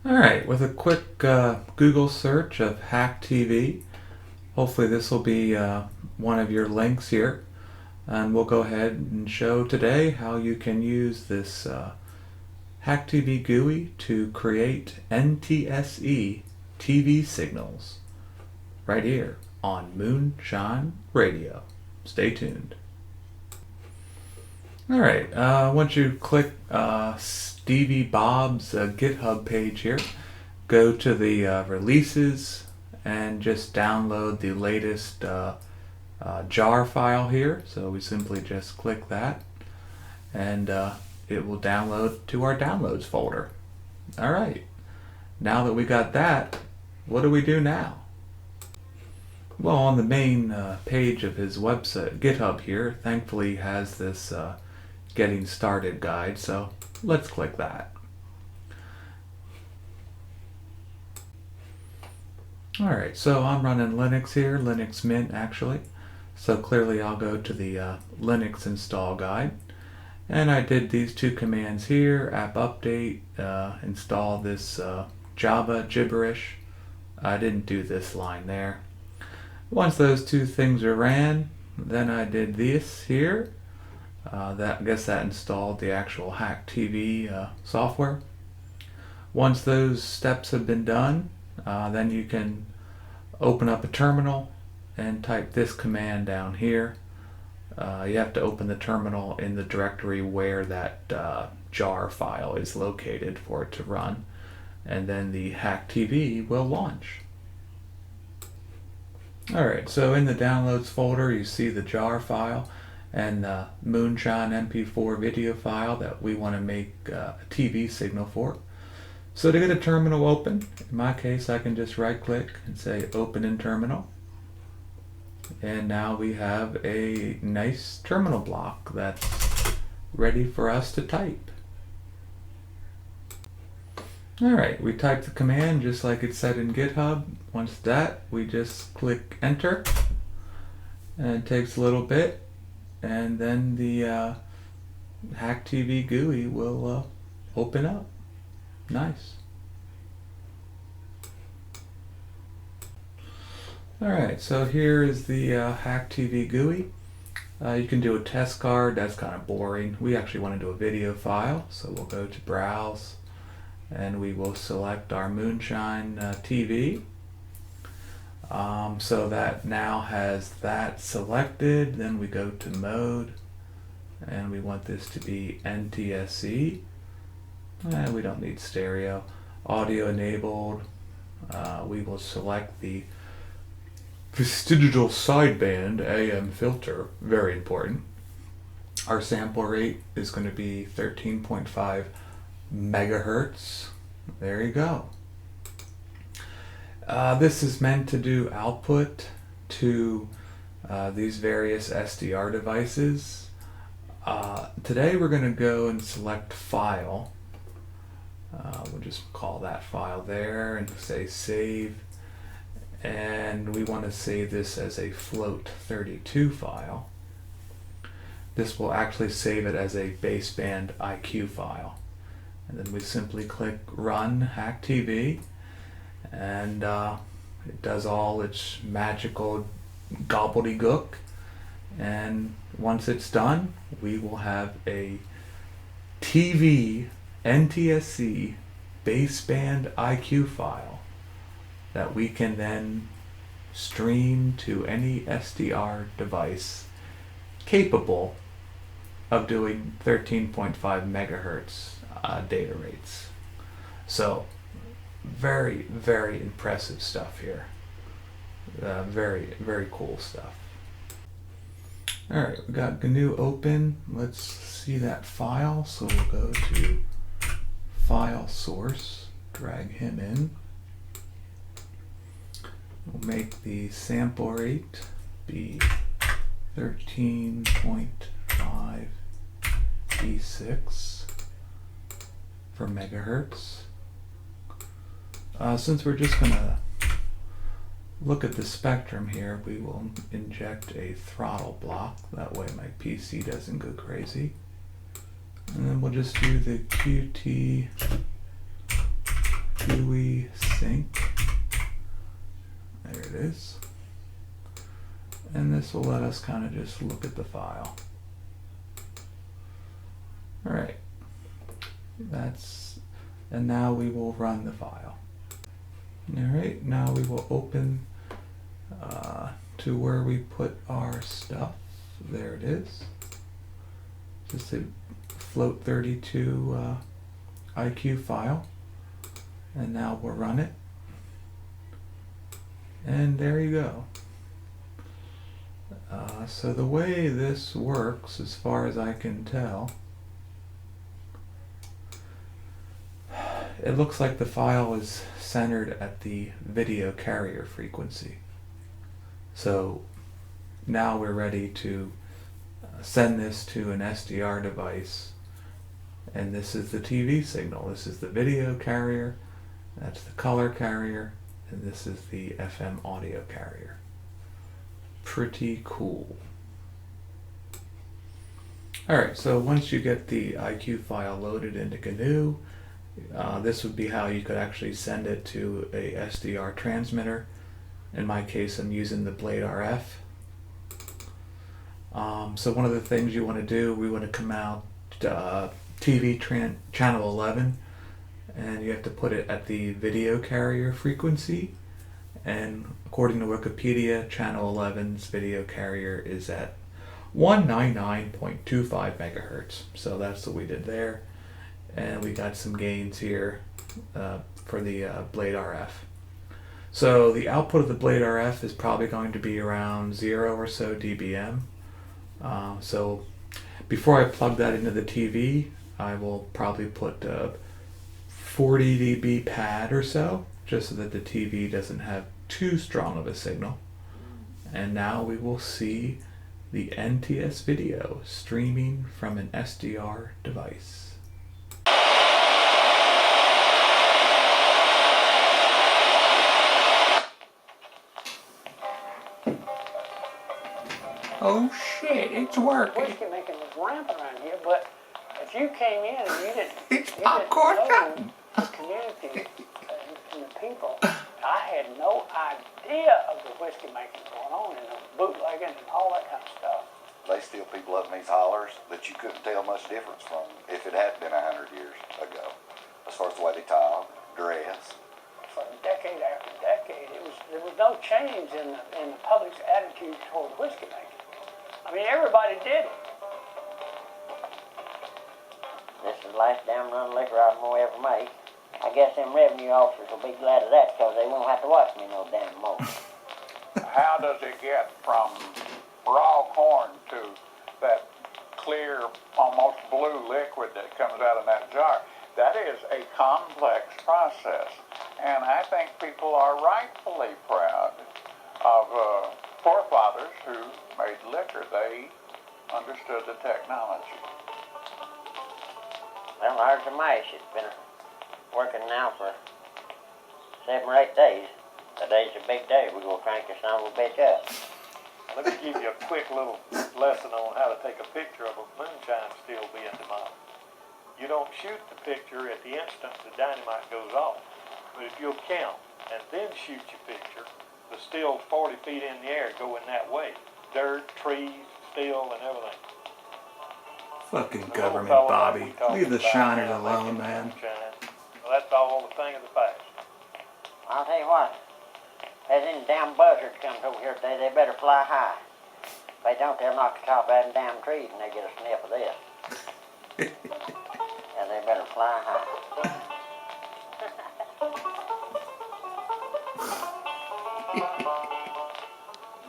Alright, with a quick Google search of HackTV, hopefully this will be one of your links here, and we'll go ahead and show today how you can use this HackTV GUI to create NTSC TV signals right here on Moonshine Radio. Stay tuned. Alright, once you click Stevie Bob's GitHub page here, go to the releases and just download the latest jar file here. So we simply just click that and it will download to our downloads folder. Alright, now that we got that, what do we do now? Well, on the main page of his website, GitHub here, thankfully has this getting started guide, so let's click that. Alright, so I'm running Linux here, Linux Mint actually, so clearly I'll go to the Linux install guide, and I did these two commands here, app update, install this Java gibberish. I didn't do this line there. Once those two things are ran, then I did this here. I guess that installed the actual HackTV software. Once those steps have been done, then you can open up a terminal and type this command down here. You have to open the terminal in the directory where that jar file is located for it to run, and then the HackTV will launch. Alright, so in the downloads folder you see the jar file and the Moonshine MP4 video file that we want to make a TV signal for. So to get a terminal open, in my case I can just right click and say open in terminal. And now we have a nice terminal block that's ready for us to type. Alright, we type the command just like it said in GitHub. Once that, we just click enter, and it takes a little bit, and then the HackTV GUI will open up. Nice. Alright, so here is the HackTV GUI. You can do a test card, that's kind of boring. We actually want to do a video file, so we'll go to Browse, and we will select our Moonshine TV. So that now has that selected. Then we go to mode, and we want this to be NTSC. We don't need stereo. Audio enabled. We will select the vestigial sideband AM filter, very important. Our sample rate is going to be 13.5 megahertz. There you go. This is meant to do output to these various SDR devices. Today we're going to go and select file. We'll just call that file there and say save. And we want to save this as a float 32 file. This will actually save it as a baseband IQ file. And then we simply click Run HackTV, and it does all its magical gobbledygook. And once it's done, we will have a TV NTSC baseband IQ file that we can then stream to any SDR device capable of doing 13.5 megahertz data rates. So very, very impressive stuff here. Very, very cool stuff. Alright, we got GNU open. Let's see that file. So we'll go to file source, drag him in. We'll make the sample rate be 13.5 E6 for megahertz. Since we're just going to look at the spectrum here, we will inject a throttle block. That way my PC doesn't go crazy. And then we'll just do the QT GUI This will let us kind of just look at the file. Alright, and now we will run the file. Alright, now we will open to where we put our stuff. There it is. Just a float 32 IQ file. And now we'll run it. And there you go. So the way this works, as far as I can tell, it looks like the file is centered at the video carrier frequency. So now we're ready to send this to an SDR device, and this is the TV signal. This is the video carrier, that's the color carrier, and this is the FM audio carrier. Pretty cool. Alright, so once you get the IQ file loaded into GNU, this would be how you could actually send it to a SDR transmitter. In my case, I'm using the Blade RF. So one of the things you want to do, we want to come out TV channel 11, and you have to put it at the video carrier frequency. And according to Wikipedia, channel 11's video carrier is at 199.25 megahertz. So that's what we did there. And we got some gains here for the Blade RF. So the output of the Blade RF is probably going to be around 0 or so dBm. So before I plug that into the TV, I will probably put a 40 dB pad or so, just so that the TV doesn't have too strong of a signal. And now we will see the NTS video streaming from an SDR device. Oh shit, it's working. Whiskey making was rampant around here, but if you came in and you didn't know the community and the people, I had no idea of the whiskey making going on and the bootlegging and all that kind of stuff. They steal people up in these hollers that you couldn't tell much difference from if it had been 100 years ago. As far as the way they talk, dress. For decade after decade, there was no change in the public's attitude toward whiskey making. I mean, everybody did it. This is the last damn run of liquor I'm going to ever make. I guess them revenue officers will be glad of that because they won't have to watch me no damn more. How does it get from raw corn to that clear, almost blue liquid that comes out of that jar? That is a complex process. And I think people are rightfully proud of forefathers who made liquor. They understood the technology. Well, there's the mash. It's been working now for 7 or 8 days. Today's a big day. We're going to crank this son of a bitch up. Let me give you a quick little lesson on how to take a picture of a moonshine still being demolished. You don't shoot the picture at the instant the dynamite goes off. But if you'll count and then shoot your picture, the still's 40 feet in the air going that way. Dirt, trees, still, and everything. Fucking government, Bobby. Leave the shiners alone, man. Well, that's all the thing of the past. I'll tell you what. If there's any damn buzzards comes over here today, they better fly high. If they don't, they'll knock the top out of them damn trees and they get a sniff of this. And they better fly high.